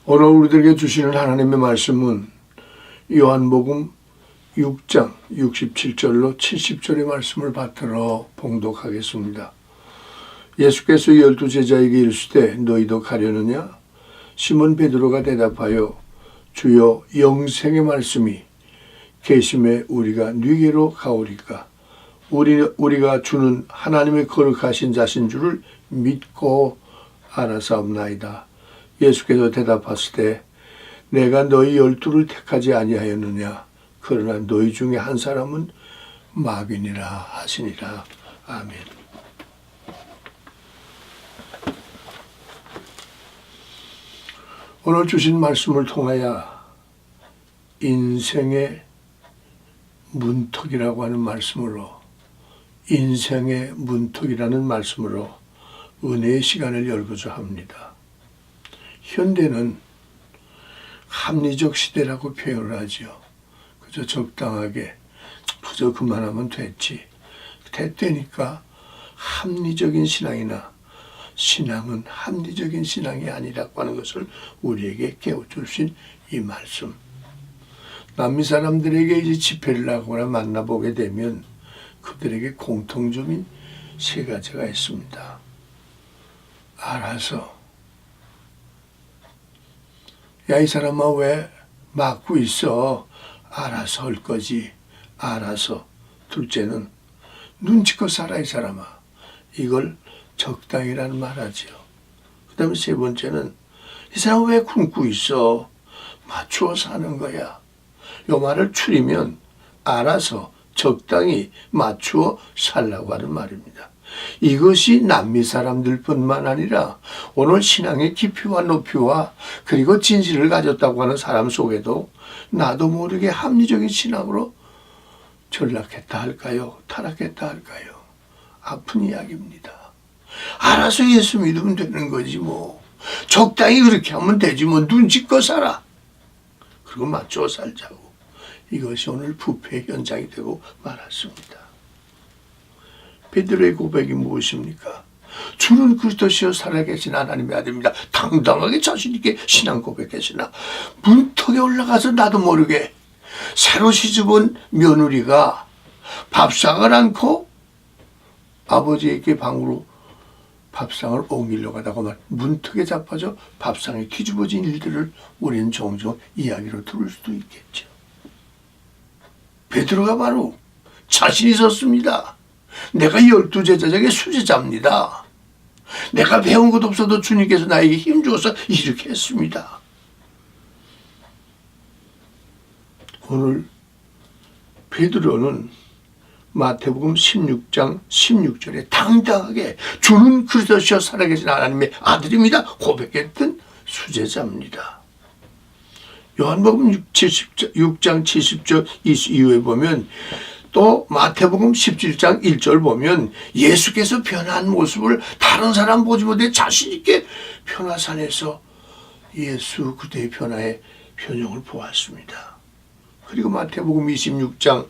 오늘 우리들에게 주시는 하나님의 말씀은 요한복음 6장 67절로 70절의 말씀을 받들어 봉독하겠습니다. 예수께서 12 제자에게 이르시되 너희도 가려느냐? 시몬 베드로가 대답하여 주여 영생의 말씀이 계심에 우리가 네게로 가오리까? 우리가 주는 하나님의 거룩하신 자신 줄을 믿고 알아사옵나이다. 예수께서 대답하시되 내가 너희 12를 택하지 아니하였느냐? 그러나 너희 중에 한 사람은 마귀니라 하시니라. 아멘. 오늘 주신 말씀을 통하여 인생의 문턱이라고 하는 말씀으로, 인생의 문턱이라는 말씀으로 은혜의 시간을 열고자 합니다. 현대는 합리적 시대라고 표현을 하죠. 그저 적당하게 그저 그만하면 됐으니까 합리적인 신앙이나 신앙은 합리적인 신앙이 아니라고 하는 것을 우리에게 깨워주신 이 말씀. 남미 사람들에게 이제 집회를 하거나 만나보게 되면 그들에게 공통점인 세 가지가 있습니다. 알아서, 야 이 사람아 왜 막고 있어? 알아서 할 거지. 알아서. 둘째는 눈치껏 살아 이 사람아. 이걸 적당이라는 말하지요. 그 다음에 세 번째는 이 사람 왜 굶고 있어? 맞추어 사는 거야. 요 말을 추리면 알아서 적당히 맞추어 살라고 하는 말입니다. 이것이 남미 사람들뿐만 아니라 오늘 신앙의 깊이와 높이와 그리고 진실을 가졌다고 하는 사람 속에도 나도 모르게 합리적인 신앙으로 전락했다 할까요? 타락했다 할까요? 아픈 이야기입니다. 알아서 예수 믿으면 되는 거지 뭐. 적당히 그렇게 하면 되지 뭐. 눈치껏 살아. 그리고 맞춰 살자고. 이것이 오늘 부패의 현장이 되고 말았습니다. 베드로의 고백이 무엇입니까? 주는 그리스도시요 살아계신 하나님의 아들입니다. 당당하게 자신 있게 신앙 고백했으나 문턱에 올라가서 나도 모르게 새로 시집온 며느리가 밥상을 안고 아버지에게 방으로 밥상을 옮기려고 하다가 문턱에 잡아져 밥상이 뒤집어진 일들을 우리는 종종 이야기로 들을 수도 있겠죠. 베드로가 바로 자신이 있었습니다. 내가 12 제자 중에 수제자입니다. 내가 배운 것도 없어도 주님께서 나에게 힘 주어서 이렇게 했습니다. 오늘 베드로는 마태복음 16장 16절에 당당하게 주는 그리스도시요 살아계신 하나님의 아들입니다 고백했던 수제자입니다. 요한복음 6장 70절 이후에 보면 또 마태복음 17장 1절 보면 예수께서 변한 모습을 다른 사람 보지 못해 자신 있게 변화산에서 예수 그대의 변화의 표정을 보았습니다. 그리고 마태복음 26장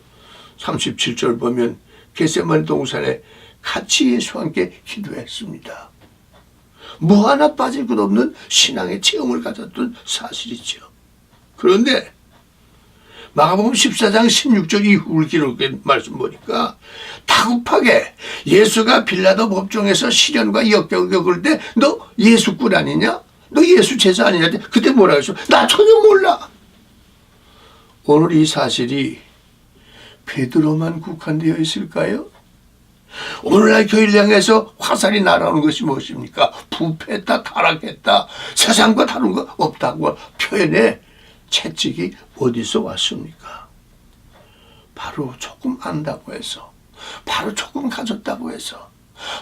37절 보면 겟세마네 동산에 같이 예수와 함께 기도했습니다. 뭐 하나 빠질 것 없는 신앙의 체험을 가졌던 사실이죠. 그런데 마가복음 14장 16절 이후를 기록된 말씀 보니까 다급하게 예수가 빌라도 법정에서 시련과 역경을 겪을 때 너 예수꾼 아니냐? 너 예수 제자 아니냐? 그때 뭐라고 했어? 나 전혀 몰라. 오늘 이 사실이 베드로만 국한되어 있을까요? 오늘날 교회를 향해서 화살이 날아오는 것이 무엇입니까? 부패했다, 타락했다, 세상과 다른 거 없다고 표현해 채찍이 어디서 왔습니까? 바로 조금 안다고 해서, 바로 조금 가졌다고 해서,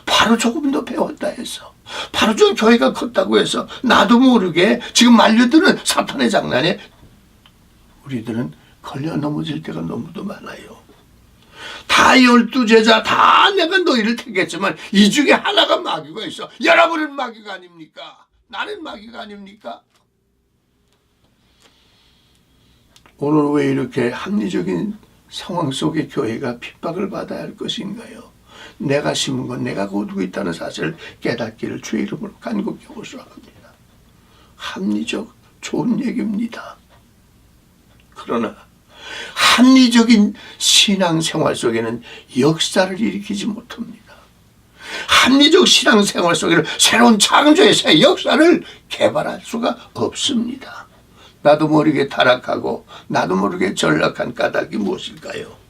바로 조금 더 배웠다 해서, 바로 좀 교회가 컸다고 해서 나도 모르게 지금 말려드는 사탄의 장난에 우리들은 걸려 넘어질 때가 너무도 많아요. 다 12 제자 다 내가 너희를 택했지만 이 중에 하나가 마귀가 있어. 여러분은 마귀가 아닙니까? 나는 마귀가 아닙니까? 오늘 왜 이렇게 합리적인 상황 속에 교회가 핍박을 받아야 할 것인가요? 내가 심은 건 내가 거두고 있다는 사실을 깨닫기를 주의 이름으로 간곡히 호소합니다. 합리적 좋은 얘기입니다. 그러나 합리적인 신앙생활 속에는 역사를 일으키지 못합니다. 합리적 신앙생활 속에는 새로운 창조의 새 역사를 개발할 수가 없습니다. 나도 모르게 타락하고 나도 모르게 전락한 까닭이 무엇일까요?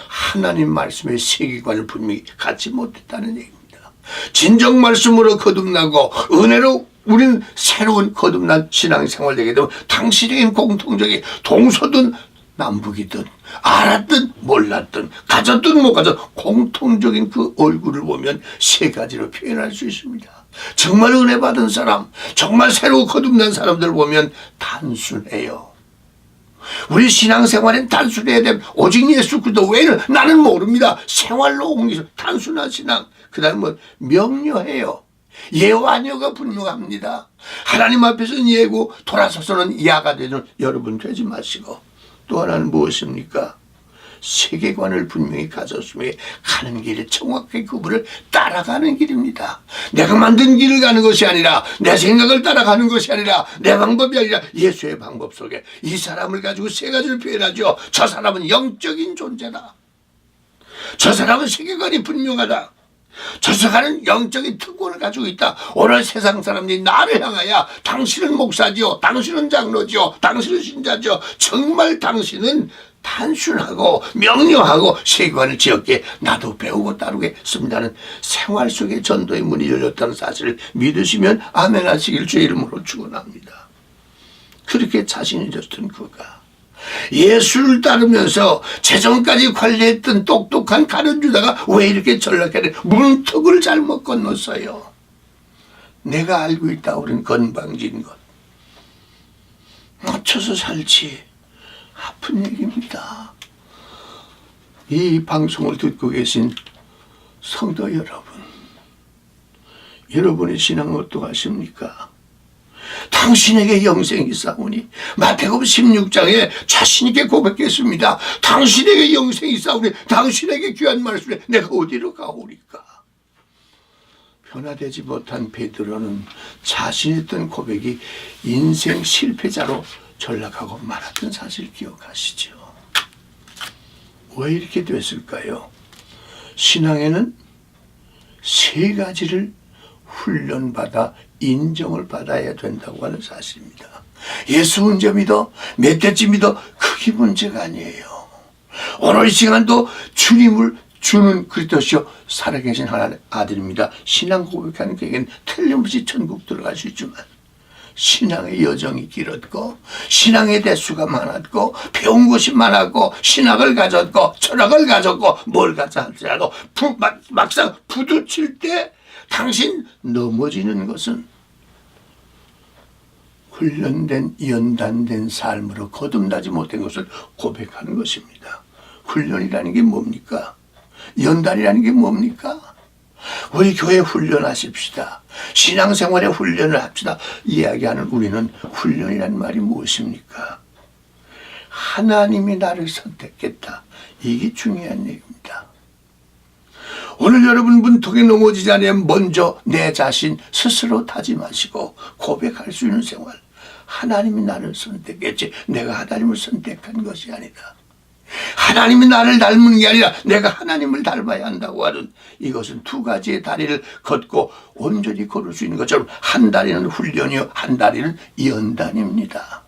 하나님 말씀의 세계관을 분명히 갖지 못했다는 얘기입니다. 진정 말씀으로 거듭나고 은혜로 우리는 새로운 거듭난 신앙생활 되게 되면 당신에겐 공통적인 동서든 남북이든 알았든 몰랐든 가졌든 못 가졌든 공통적인 그 얼굴을 보면 세 가지로 표현할 수 있습니다. 정말 은혜 받은 사람, 정말 새로 거듭난 사람들 보면 단순해요. 우리 신앙생활엔 단순해야 되면 오직 예수 그리스도 외에는 나는 모릅니다. 생활로 옮기서 단순한 신앙. 그 다음에 뭐 명료해요. 예와 아니오가 분명합니다. 하나님 앞에서는 예고 돌아서서는 야가 되는 여러분 되지 마시고, 또 하나는 무엇입니까? 세계관을 분명히 가졌으며 가는 길에 정확하게 그분을 따라가는 길입니다. 내가 만든 길을 가는 것이 아니라 내 생각을 따라가는 것이 아니라 내 방법이 아니라 예수의 방법 속에 이 사람을 가지고 세 가지를 표현하죠. 저 사람은 영적인 존재다. 저 사람은 세계관이 분명하다. 저 사람은 영적인 특권을 가지고 있다. 오늘 세상 사람들이 나를 향하여 당신은 목사지요, 당신은 장로지요, 당신은 신자지요, 정말 당신은 단순하고 명료하고 세계관을 지었기에 나도 배우고 따르겠습니다는 생활 속에 전도의 문이 열렸다는 사실을 믿으시면 아멘 하시길 주의 이름으로 축원합니다. 그렇게 자신이 졌던 그가 예수를 따르면서 재정까지 관리했던 똑똑한 가룟유다가 왜 이렇게 전락했냐? 문턱을 잘못 건넜어요. 내가 알고 있다 우린 건방진 것 맞춰서 살지. 아픈 얘기입니다. 이 방송을 듣고 계신 성도 여러분, 여러분의 신앙은 어떠하십니까? 당신에게 영생이 있사오니 마태복음 16장에 자신 있게 고백했습니다. 당신에게 영생이 있사오니 당신에게 귀한 말씀에 내가 어디로 가오리까? 변화되지 못한 베드로는 자신있던 고백이 인생 실패자로 전락하고 말았던 사실 기억하시죠? 왜 이렇게 됐을까요? 신앙에는 세 가지를 훈련받아 인정을 받아야 된다고 하는 사실입니다. 예수 언제 믿어? 몇 대째 믿어? 그게 문제가 아니에요. 오늘 이 시간도 주님을 주는 그리스도시요 살아계신 하나님의 아들입니다. 신앙 고백하는 그에게는 틀림없이 천국 들어갈 수 있지만 신앙의 여정이 길었고 신앙의 대수가 많았고 배운 것이 많았고 신학을 가졌고 철학을 가졌고 뭘 가져 할지라도 막상 부딪힐 때 당신 넘어지는 것은 훈련된 연단된 삶으로 거듭나지 못한 것을 고백하는 것입니다. 훈련이라는 게 뭡니까? 연단이라는 게 뭡니까? 우리 교회 훈련하십시다. 신앙생활에 훈련을 합시다. 이야기하는 우리는 훈련이라는 말이 무엇입니까? 하나님이 나를 선택했다. 이게 중요한 얘기입니다. 오늘 여러분 문턱에 넘어지지 않으면 먼저 내 자신 스스로 다짐하시고 고백할 수 있는 생활. 하나님이 나를 선택했지 내가 하나님을 선택한 것이 아니다. 하나님이 나를 닮은 게 아니라 내가 하나님을 닮아야 한다고 하는 이것은 두 가지의 다리를 걷고 온전히 걸을 수 있는 것처럼 한 다리는 훈련이요 한 다리는 연단입니다.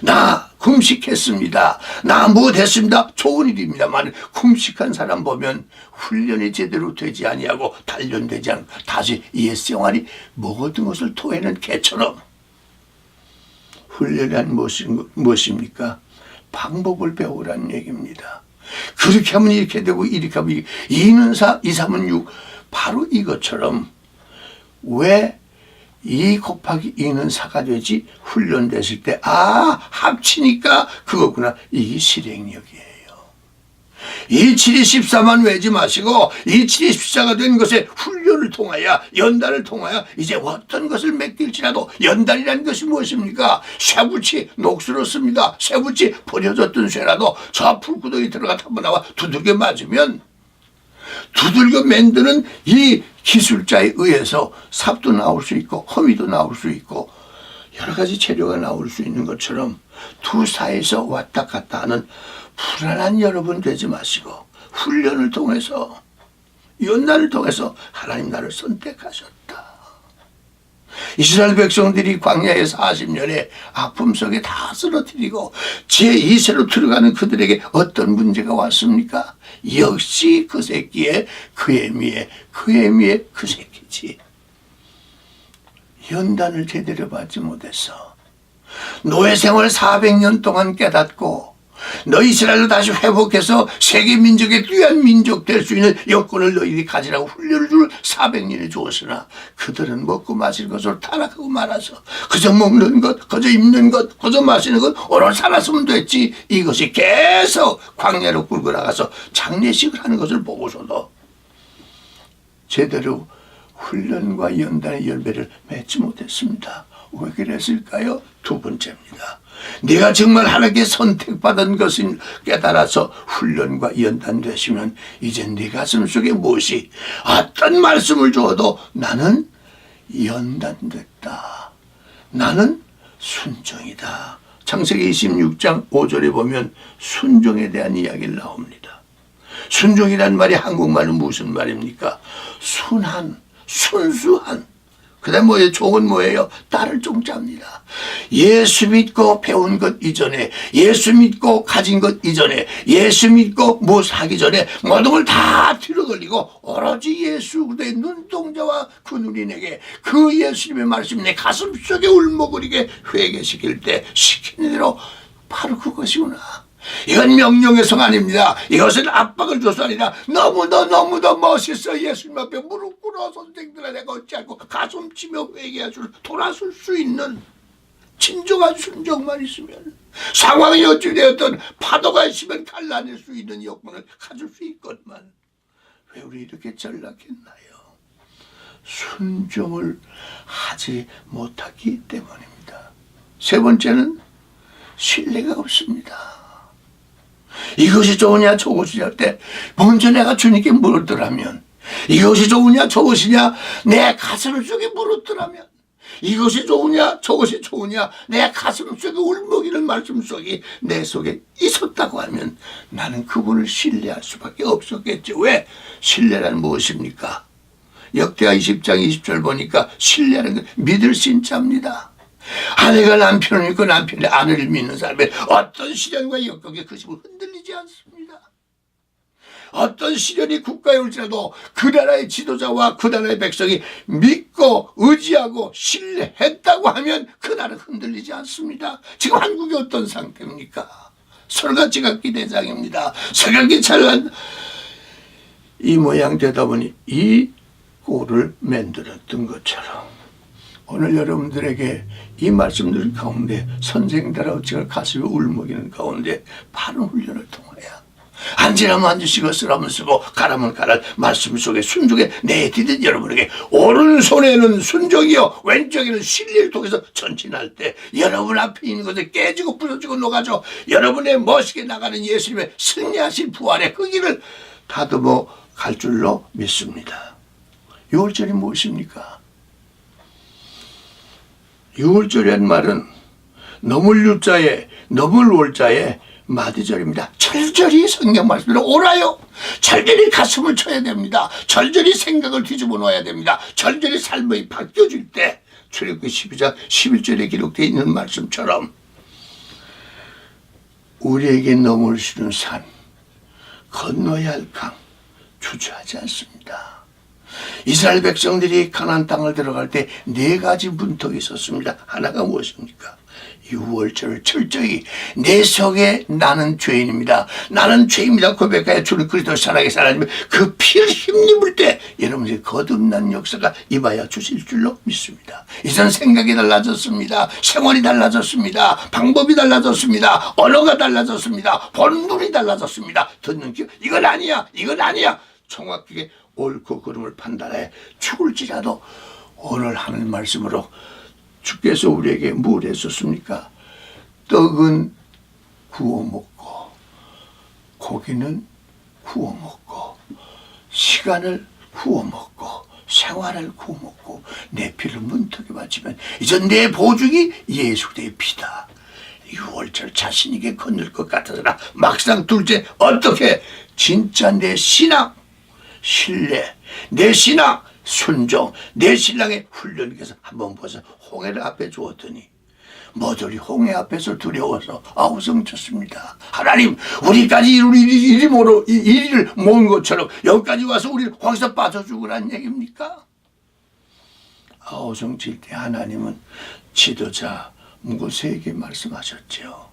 나 금식했습니다. 나 못했습니다. 좋은 일입니다만 금식한 사람 보면 훈련이 제대로 되지 아니하고 단련되지 않고 다시 옛생활이 모든 것을 토해낸 개처럼 훈련이란 무엇입니까? 방법을 배우라는 얘기입니다. 그렇게 하면 이렇게 되고 이렇게 하면 2는 4, 2, 3은 6 바로 이것처럼 왜 2 곱하기 2는 4가 되지? 훈련됐을 때 합치니까 그거구나. 이게 실행력이에요. 2, 7이 14만 외지 마시고 2, 7이 14가 된 것에 훈련을 통하여 연단을 통하여 이제 어떤 것을 맡길지라도 연단이라는 것이 무엇입니까? 쇠붙이 녹슬었습니다. 쇠붙이 버려졌던 쇠라도 저 풀구덩이 들어가 한번 나와 두들겨 맞으면 두들겨 만드는 이 기술자에 의해서 삽도 나올 수 있고 허미도 나올 수 있고 여러 가지 재료가 나올 수 있는 것처럼 두 사이에서 왔다 갔다 하는 불안한 여러분 되지 마시고 훈련을 통해서 연단을 통해서 하나님 나를 선택하셨다. 이스라엘 백성들이 광야의 40년의 아픔 속에 다 쓰러뜨리고 제2세로 들어가는 그들에게 어떤 문제가 왔습니까? 역시 그 새끼의 그 애미의 그 새끼지. 연단을 제대로 받지 못해서 노예 생활 400년 동안 깨닫고 너 이스라엘로 다시 회복해서 세계 민족의 귀한 민족 될 수 있는 여건을 너희들이 가지라고 훈련을 줄 400년이 주었으나 그들은 먹고 마실 것으로 타락하고 말아서 그저 먹는 것, 그저 입는 것, 그저 마시는 것 오늘 살았으면 됐지. 이것이 계속 광야로 끌고 나가서 장례식을 하는 것을 보고서도 제대로 훈련과 연단의 열매를 맺지 못했습니다. 왜 그랬을까요? 두 번째입니다. 내가 정말 하나님께 선택받은 것을 깨달아서 훈련과 연단되시면 이제 네 가슴 속에 무엇이 어떤 말씀을 주어도 나는 연단됐다. 나는 순종이다. 창세기 26장 5절에 보면 순종에 대한 이야기를 나옵니다. 순종이란 말이 한국말은 무슨 말입니까? 순한, 순수한. 그 다음 뭐예요? 종은 뭐예요? 따를 종자입니다. 예수 믿고 배운 것 이전에, 예수 믿고 가진 것 이전에, 예수 믿고 뭐 하기 전에 모든 걸 다 뒤로 걸리고 오로지 예수 그리스도의 눈동자와 그 눈이 내게 그 예수님의 말씀이 내 가슴 속에 울먹거리게 회개시킬 때 시키는 대로 바로 그것이구나. 이건 명령의 성 아닙니다. 이것은 압박을 줘서 아니라 너무도 멋있어. 예수님 앞에 무릎 꿇어 선생들아 내가 어찌하고 가슴 치며 회개할 줄 돌아설 수 있는 진정한 순종만 있으면 상황이 어찌 되었든 파도가 있으면 갈라낼 수 있는 여건을 가질 수 있건만 왜 우리 이렇게 전락했나요? 순종을 하지 못하기 때문입니다. 세 번째는 신뢰가 없습니다. 이것이 좋으냐 저것이냐 할 때 먼저 내가 주님께 물었더라면 이것이 좋으냐 저것이냐 내 가슴 속에 물었더라면 이것이 좋으냐 저것이 좋으냐 내 가슴 속에 울먹이는 말씀 속이 내 속에 있었다고 하면 나는 그분을 신뢰할 수밖에 없었겠지. 왜? 신뢰란 무엇입니까? 역대하 20장 20절 보니까 신뢰는 건 믿을 신자입니다. 아내가 남편을 믿고 남편이 아내를 믿는 사람의 어떤 시련과 역경에 그 집은 흔들리지 않습니다. 어떤 시련이 국가에 올지라도 그 나라의 지도자와 그 나라의 백성이 믿고 의지하고 신뢰했다고 하면 그 나라는 흔들리지 않습니다. 지금 한국이 어떤 상태입니까? 설가지각기 대장입니다. 석양기 찬란 이 모양 되다 보니 이 꼴을 만들었던 것처럼 오늘 여러분들에게 이 말씀들 가운데 선생들하고 제가 가슴이 울먹이는 가운데 바른 훈련을 통하여 앉으라면 앉으시고 쓰라면 쓰고 가라면 가라 말씀 속에 순종에 내디딘 여러분에게 오른손에는 순종이요 왼쪽에는 신뢰를 통해서 전진할 때 여러분 앞에 있는 것을 깨지고 부서지고 녹아져 여러분의 멋있게 나가는 예수님의 승리하신 부활의 그 길을 다듬어 갈 줄로 믿습니다. 6월절이 무엇입니까? 6월절이란 말은 넘을 유자에 넘을 월자에 마디절입니다. 절절히 성경 말씀대로 오라요. 절절히 가슴을 쳐야 됩니다. 절절히 생각을 뒤집어 놓아야 됩니다. 절절히 삶이 바뀌어질 때 출애굽기 12장 11절에 기록되어 있는 말씀처럼 우리에게 넘을 수 있는 산 건너야 할 강 주저하지 않습니다. 이스라엘 백성들이 가나안 땅을 들어갈 때 네 가지 문턱이 있었습니다. 하나가 무엇입니까? 6월절을 철저히 내 속에 나는 죄인입니다. 나는 죄입니다. 고백하여 주는 그리스도 살아계신 하나님의 그 피를 힘입을 때 여러분들이 거듭난 역사가 임하여 주실 줄로 믿습니다. 이전 생각이 달라졌습니다. 생활이 달라졌습니다. 방법이 달라졌습니다. 언어가 달라졌습니다. 보는 눈이 달라졌습니다. 듣는 귀 이건 아니야. 이건 아니야. 정확하게 옳고 그름을 판단해 죽을지라도 오늘 하는 말씀으로 주께서 우리에게 뭘 했었습니까? 떡은 구워 먹고 고기는 구워 먹고 시간을 구워 먹고 생활을 구먹고 내 피를 문턱에 바치면 이제 내 보증이 예수 그리스도의 피다. 6월절 자신에게 건널 것 같으나 막상 둘째 어떻게 진짜 내 신앙, 신뢰, 내 신앙, 순종, 내 신랑의 훈련께서 한번 보자. 홍해를 앞에 주었더니 모조리 홍해 앞에서 두려워서 아우성쳤습니다. 하나님, 우리까지 이리를 모은 것처럼 여기까지 와서 우리를 거기서 빠져 죽으란 얘기입니까? 아우성칠 때 하나님은 지도자 모세에게 말씀하셨죠.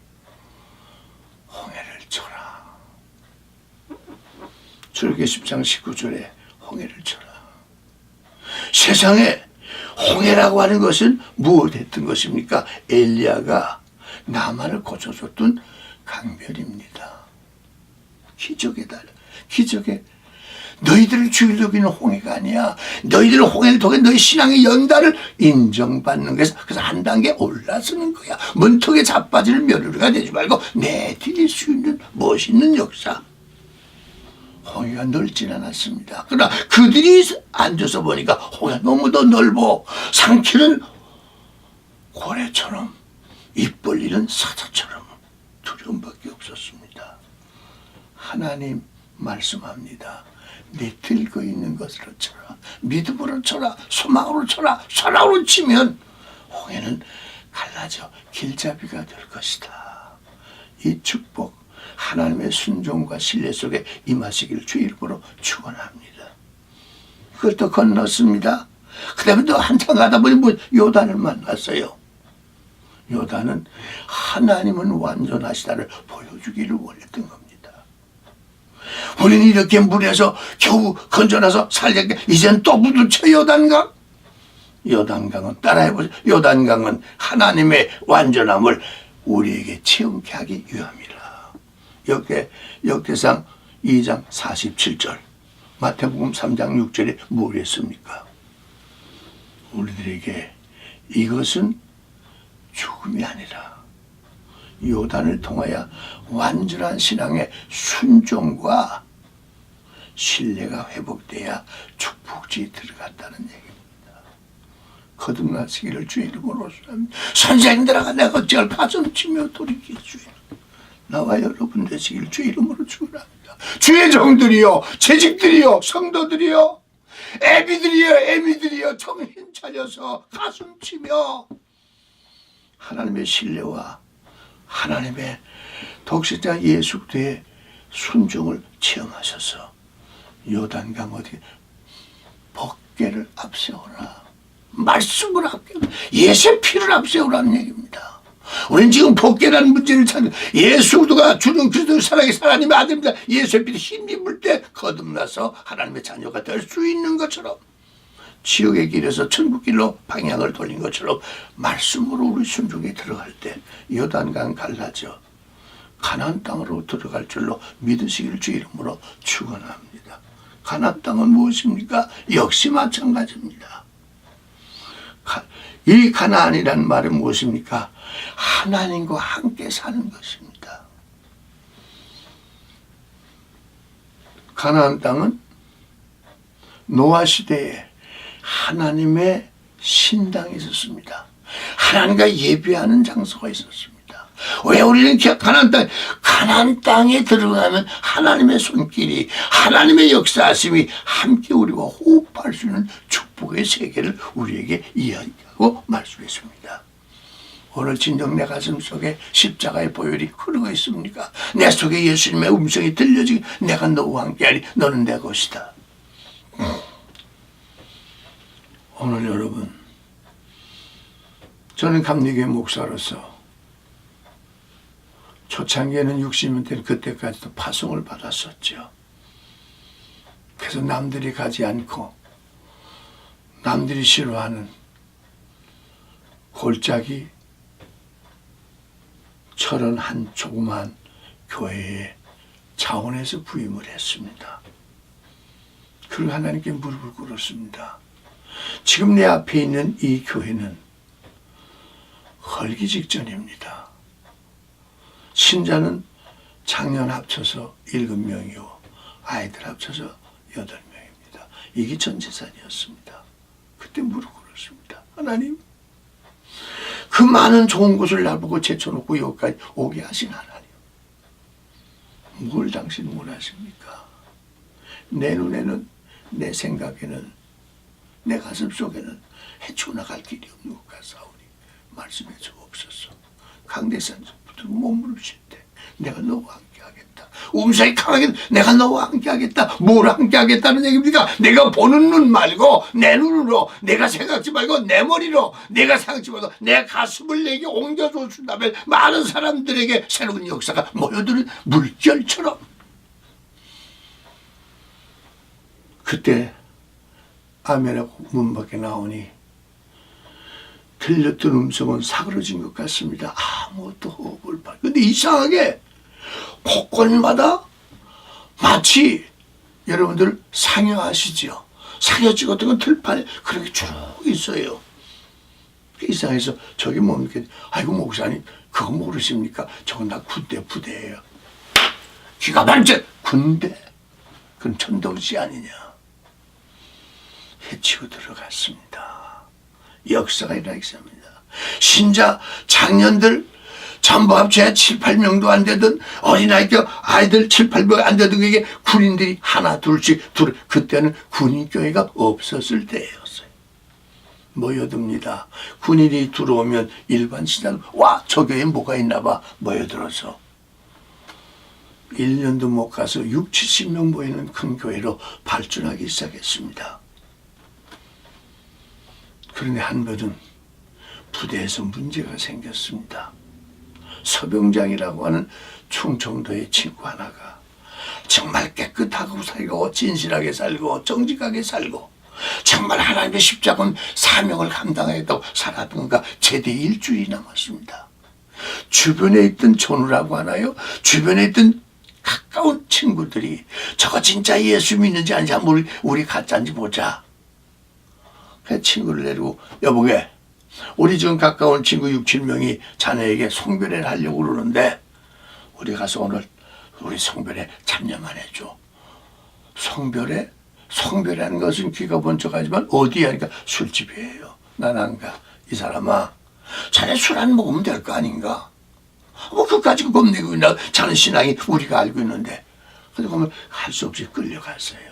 홍해를 쳐라. 출애굽기 10장 19절에 홍해를 쳐라. 세상에 홍해라고 하는 것은 무엇했던 것입니까? 엘리야가 나만을 고쳐줬던 강별입니다. 기적의 달, 기적의 너희들을 죽이려고 하는 홍해가 아니야. 너희들은 홍해를 통해 너희 신앙의 연단을 인정받는 거에서 그래서 한 단계 올라서는 거야. 문턱에 자빠지는 며느리가 되지 말고 내디딜 수 있는 멋있는 역사. 홍해가 넓진 않았습니다. 그러나 그들이 앉아서 보니까 홍해가 너무 더 넓어. 삼키는 고래처럼 입 벌리는 사자처럼 두려움밖에 없었습니다. 하나님 말씀합니다. 내 들고 있는 것으로 쳐라. 믿음으로 쳐라. 소망으로 쳐라. 사랑으로 치면 홍해는 갈라져 길잡이가 될 것이다. 이 축복 하나님의 순종과 신뢰 속에 임하시기를 주 이름으로 축원합니다. 그걸 또 건넜습니다. 그 다음에 또 한참 가다 보니 요단을 만났어요. 요단은 하나님은 완전하시다를 보여주기를 원했던 겁니다. 우리는 이렇게 물에서 겨우 건져나서 살겠게 이젠 또 부딪혀 요단강? 요단강은 따라해보세요. 요단강은 하나님의 완전함을 우리에게 체험케 하기 위함이라. 역대상 2장 47절, 마태복음 3장 6절에 뭘 했습니까? 우리들에게 이것은 죽음이 아니라 요단을 통하여 완전한 신앙의 순종과 신뢰가 회복돼야 축복지에 들어갔다는 얘기입니다. 거듭나시기를 주의 이름으로 소원합니다. 선생님들아 내가 어찌할 가슴치며 돌이킬 주의 나와 여러분 되시기를 주의 이름으로 축원합니다. 주의 종들이여, 재직들이여, 성도들이여, 애미들이여 정신 차려서 가슴치며 하나님의 신뢰와 하나님의 독생자 예수 그리스도의 순종을 체험하셔서 요단강 어디 법궤를 앞세워라. 말씀을 앞세워라. 예수의 피를 앞세우라는 얘기입니다. 우리는 지금 법궤라는 문제를 찾는 예수 그리스도가 주는 그리스도 살아계신 하나님의 아들입니다. 예수의 피를 힘입을 때 거듭나서 하나님의 자녀가 될 수 있는 것처럼 지옥의 길에서 천국 길로 방향을 돌린 것처럼 말씀으로 우리 순종에 들어갈 때 요단강 갈라져 가나안 땅으로 들어갈 줄로 믿으시기를 주 이름으로 축원합니다. 가나안 땅은 무엇입니까? 역시 마찬가지입니다. 이 가나안이라는 말은 무엇입니까? 하나님과 함께 사는 것입니다. 가나안 땅은 노아 시대에 하나님의 신당이 있었습니다. 하나님과 예배하는 장소가 있었습니다. 왜 우리는 가나안 땅에 들어가면 하나님의 손길이 하나님의 역사하심이 함께 우리와 호흡할 수 있는 축복의 세계를 우리에게 이야기하고 말씀했습니다. 오늘 진정 내 가슴 속에 십자가의 보혈이 흐르고 있습니까? 내 속에 예수님의 음성이 들려지기 내가 너와 함께하리 너는 내 것이다. 오늘 여러분, 저는 감리교회 목사로서 초창기에는 60년 된 그때까지도 파송을 받았었죠. 그래서 남들이 가지 않고 남들이 싫어하는 골짜기 철원 한 조그만 교회에 자원해서 부임을 했습니다. 그리고 하나님께 무릎을 꿇었습니다. 지금 내 앞에 있는 이 교회는 헐기 직전입니다. 신자는 작년 합쳐서 7명이고 아이들 합쳐서 8명입니다. 이게 전 재산이었습니다. 그때 무릎 꿇었습니다. 하나님, 그 많은 좋은 곳을 나보고 제쳐놓고 여기까지 오게 하신 하나님, 뭘 당신 원하십니까? 내 눈에는, 내 생각에는, 내 가슴 속에는 헤쳐나갈 길이 없는 것 같사오니 말씀해 주옵소서. 강대산 붙들고 몸부림칠 때 내가 너와 함께 하겠다. 음성이 강하게 내가 너와 함께 하겠다. 뭘 함께 하겠다는 얘기입니까? 내가 보는 눈 말고 내 눈으로, 내가 생각지 말고 내 머리로, 내가 생각지 말고 내 가슴을 내게 옮겨줘 준다면 많은 사람들에게 새로운 역사가 모여드는 물결처럼. 그때 아멘하고 문 밖에 나오니 들렸던 음성은 사그러진 것 같습니다. 아무것도 호흡을 봐. 근데 이상하게 곳곳마다 마치 여러분들 상여 아시죠? 상여 찍었던 건 들판에 그렇게 쭉 있어요. 이상해서 저기 뭡니까? 아이고 목사님 그거 모르십니까? 저건 다 부대예요. 기가 반짝 군대. 그건 전도지 아니냐. 해치고 들어갔습니다. 역사가 일어나겠습니다. 신자 장년들 전부 합쳐야 7, 8명도 안 되던 어린아이들 아이들 7, 8명 안 되던 게 군인들이 하나 둘씩 그때는 군인교회가 없었을 때였어요. 모여듭니다. 군인이 들어오면 일반 신자는 와 저 교회에 뭐가 있나 봐 모여들어서 1년도 못 가서 6, 70명 모이는 큰 교회로 발전하기 시작했습니다. 그런데 한 번은 부대에서 문제가 생겼습니다. 서병장이라고 하는 충청도의 친구 하나가 정말 깨끗하고 살고 진실하게 살고 정직하게 살고 정말 하나님의 십자군 사명을 감당하겠다고 살아던가 제대 일주일이 남았습니다. 주변에 있던 전우라고 하나요? 주변에 있던 가까운 친구들이 저거 진짜 예수 믿는지 아닌지 한번 우리 가짜인지 보자. 그 친구를 데리고 여보게 우리 지금 가까운 친구 6, 7명이 자네에게 송별회를 하려고 그러는데 우리 가서 오늘 우리 송별회 참여만 해줘. 송별회? 송별회라는 것은 귀가 번쩍하지만 어디야? 하니까 술집이에요. 난 안 가. 이 사람아 자네 술 안 먹으면 될 거 아닌가? 뭐 그까지 겁내고 있나? 자는 신앙이 우리가 알고 있는데. 그래서 보면 할 수 없이 끌려갔어요.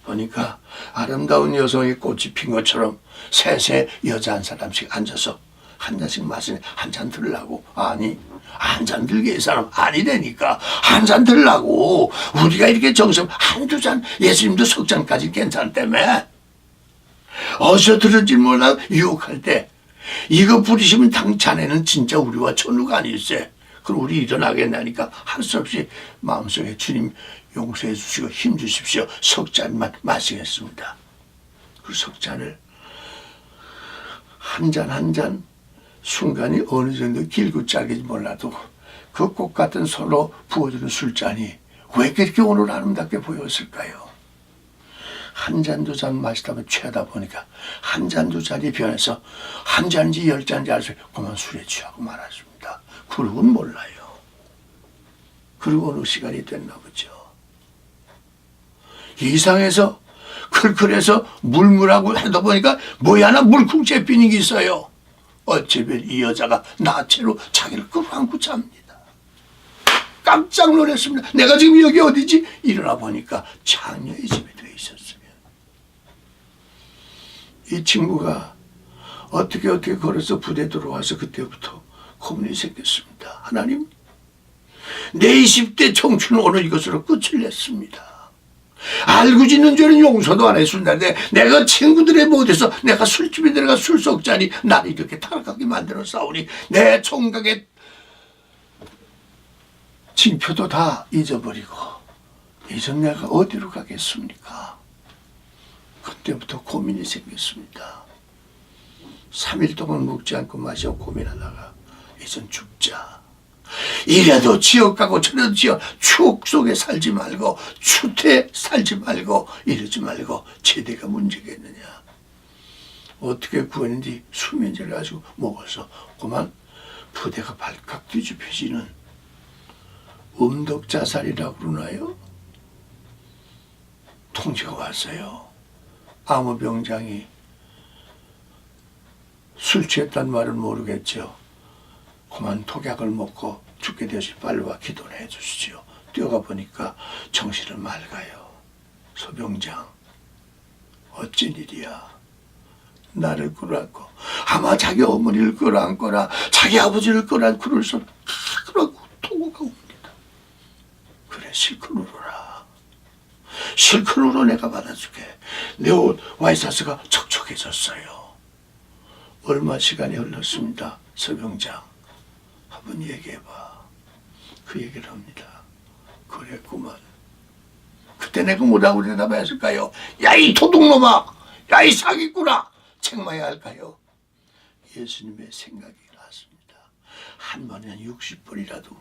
보니까 아름다운 여성의 꽃이 핀 것처럼 셋의 여자 한 사람씩 앉아서 한 잔씩 마시니 한 잔 들라고. 아니 한 잔 들게 이 사람 아니라니까. 한 잔 들라고. 우리가 이렇게 정성 한두 잔 예수님도 석 잔까지 괜찮다며. 어디서 들은지 몰라 유혹할 때 이거 부리시면 자네는 진짜 우리와 전우가 아닐세. 그럼 우리 일어나겠나니까 할 수 없이 마음속에 주님 용서해 주시고 힘 주십시오. 석 잔만 마시겠습니다. 그 석 잔을 한 잔 한 잔 순간이 어느 정도 길고 짧은지 몰라도 그 꽃 같은 손으로 부어주는 술잔이 왜 그렇게 오늘 아름답게 보였을까요? 한 잔 두 잔 마시다 보면 취하다 보니까 한 잔 두 잔이 변해서 한 잔인지 10잔인지 알 수 없이 그만 술에 취하고 말았습니다. 그러고는 몰라요. 그리고 어느 시간이 됐나 보죠. 이상해서 클클해서 물물하고 하다 보니까 뭐야 하나 물쿵 재피는 게 있어요. 어쩌면 이 여자가 나체로 자기를 끌어안고 잡니다. 깜짝 놀랐습니다. 내가 지금 여기 어디지? 일어나 보니까 장녀의 집에 돼 있었어요. 이 친구가 어떻게 걸어서 부대 들어와서 그때부터 고민이 생겼습니다. 하나님, 내 20대 청춘은 오늘 이것으로 끝을 냈습니다. 알고 짓는 죄는 용서도 안 해준다는데 내가 친구들의 못해서 내가 술집에 들어가 술 썩자니 나를 이렇게 타락하게 만들어 싸우니 내 총각의 징표도 다 잊어버리고 이제 내가 어디로 가겠습니까? 그때부터 고민이 생겼습니다. 3일 동안 먹지 않고 마시 않고 고민하다가 이젠 죽자. 이래도 지옥 가고 저래도 지옥 추억 속에 살지 말고 추태 살지 말고 이러지 말고 제대가 문제겠느냐. 어떻게 구했는지 수면제를 가지고 먹어서 그만 부대가 발칵 뒤집혀지는 음덕자살이라고 그러나요? 통지가 왔어요. 암호병장이 술 취했단 말은 모르겠죠. 그만 독약을 먹고 죽게 되시 빨리 와 기도를 해주시죠. 뛰어가 보니까 정신은 맑아요. 소병장, 어쩐 일이야. 나를 끌어안고 아마 자기 어머니를 끌어안거나 자기 아버지를 끌어안고 그러고 토고가 옵니다. 그래 실컷 울어라. 실컷 울어 내가 받아줄게. 내 옷 와이셔츠가 촉촉해졌어요. 얼마 시간이 흘렀습니다. 서병장 한번 얘기해봐. 그 얘기를 합니다. 그랬구만. 그때 내가 뭐라고 대답했을까요? 야 이 도둑놈아, 야 이 사기꾼아, 책망해야 할까요? 예수님의 생각이 났습니다. 한 번에 한 60번이라도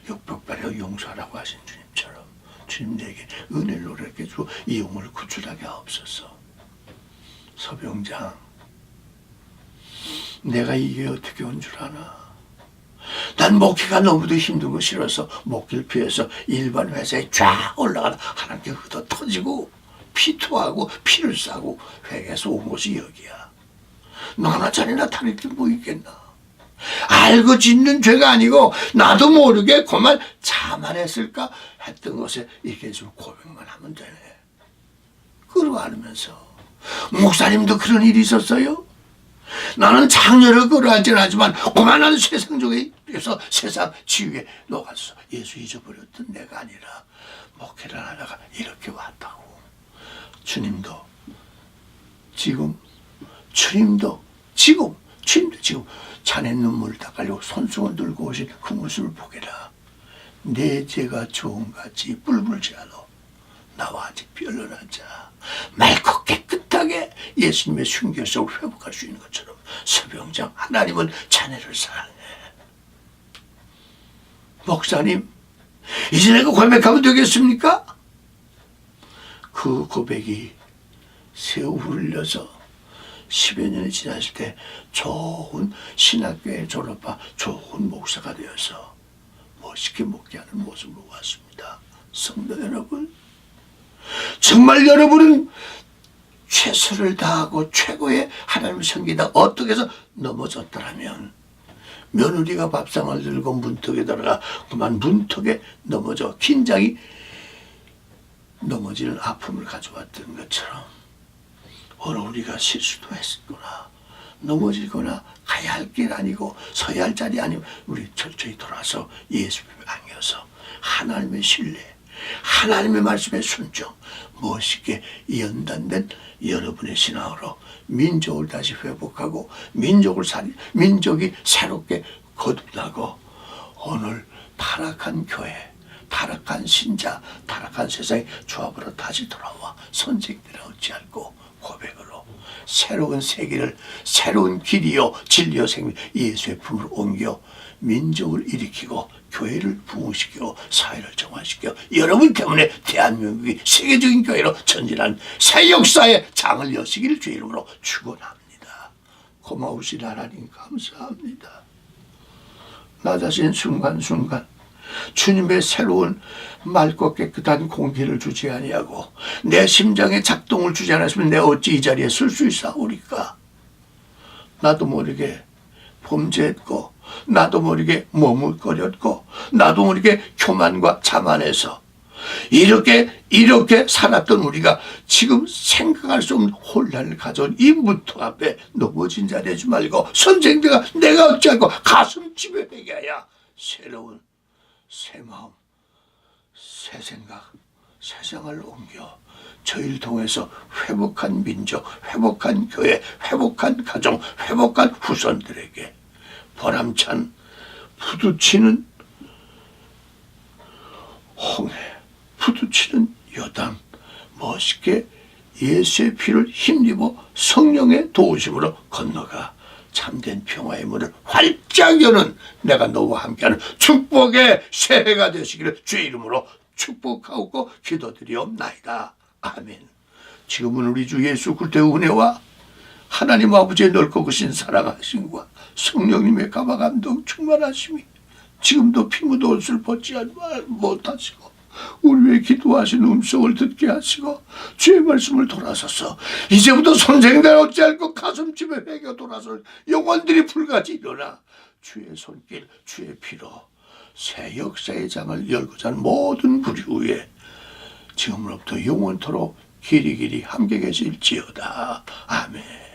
역벽발에 용서하라고 하신 주님처럼 주님 내게 은혜를 노력해 주고 이 영혼을 구출하게 하옵소서. 서병장, 내가 이게 어떻게 온 줄 아나? 난 목회가 너무도 힘든 거 싫어서 목길 피해서 일반 회사에 쫙 올라가다 하나님께 흩어 터지고 피토하고 피를 싸고 회개해서 온 곳이 여기야. 너 하나짜리나 다를 게 뭐 있겠나? 알고 짓는 죄가 아니고 나도 모르게 그만 자만했을까 했던 것에 이렇게 좀 고백만 하면 되네. 그러고 알면서 목사님도 그런 일이 있었어요? 나는 장녀를 끌어안지는 하지만 고만한 세상적에서 세상 지위에 녹아서 예수 잊어버렸던 내가 아니라 목회를 하다가 이렇게 왔다고. 주님도 지금 자네 눈물을 닦으려고 손수건 들고 오신 그 모습을 보게라. 내 죄가 좋은같이 뿔불지 않아 나와 아직 변론하자. 맑고 깨끗하게 예수님의 순결성을 회복할 수 있는 것처럼 서병장, 하나님은 자네를 사랑해. 목사님, 이제 내가 고백하면 되겠습니까? 그 고백이 새우 흘려서 10여 년이 지났을 때 좋은 신학교에 졸업한 좋은 목사가 되어서 멋있게 목회하는 모습으로 왔습니다. 성도 여러분, 정말 여러분은 최선을 다하고 최고의 하나님을 섬기다 어떻게 해서 넘어졌더라면 며느리가 밥상을 들고 문턱에 들어가 그만 문턱에 넘어져 긴장이 넘어지는 아픔을 가져왔던 것처럼 오늘 우리가 실수도 했구나, 넘어지거나 가야 할 길 아니고 서야 할 자리 아니고 우리 철저히 돌아서 예수님을 안겨서 하나님의 신뢰, 하나님의 말씀에 순종, 멋있게 연단된 여러분의 신앙으로 민족을 다시 회복하고 민족이 새롭게 거듭나고 오늘 타락한 교회, 타락한 신자, 타락한 세상의 조합으로 다시 돌아와 선생들을 얻지 않고 고백으로 새로운 세계를, 새로운 길이요 진리요 생명 예수의 품으로 옮겨 민족을 일으키고 교회를 부흥시키고 사회를 정화시켜 여러분 때문에 대한민국이 세계적인 교회로 전진하는 새 역사의 장을 여시기를 주의 이름으로 축원합니다. 고마우신 하나님 감사합니다. 나 자신 순간순간 주님의 새로운 맑고 깨끗한 공기를 주지 아니하고 내 심장에 작동을 주지 않았으면 내가 어찌 이 자리에 설 수 있사오리까. 나도 모르게 범죄했고 나도 모르게 머뭇거렸고 나도 모르게 교만과 자만해서 이렇게 살았던 우리가 지금 생각할 수 없는 혼란을 가져온 이 문턱 앞에 넘어진 자 되지 말고 선생들과 내가 어찌하고 가슴 집에 베게 하여 새로운 새 마음, 새 생각, 새 생활을 옮겨 저희를 통해서 회복한 민족, 회복한 교회, 회복한 가정, 회복한 후손들에게 보람찬 부두치는 홍해, 부두치는 요단, 멋있게 예수의 피를 힘입어 성령의 도우심으로 건너가 참된 평화의 문을 활짝 여는 내가 너와 함께하는 축복의 새해가 되시기를 주의 이름으로 축복하고 기도드리옵나이다. 아멘. 지금은 우리 주 예수 그리스도의 은혜와 하나님 아버지의 넓고 크신 사랑하심과 성령님의 감화 감동 충만하심이 지금도 피 묻은 옷을 벗지 못하시고 우리의 기도하신 음성을 듣게 하시고 주의 말씀을 돌아서서 이제부터 선생들 어찌할고 가슴집에 회개 돌아설 영혼들이 불같이 일어나 주의 손길 주의 피로 새 역사의 장을 열고자 하는 모든 무리 위에 지금으로부터 영원토록 길이 함께 계실지어다. 아멘.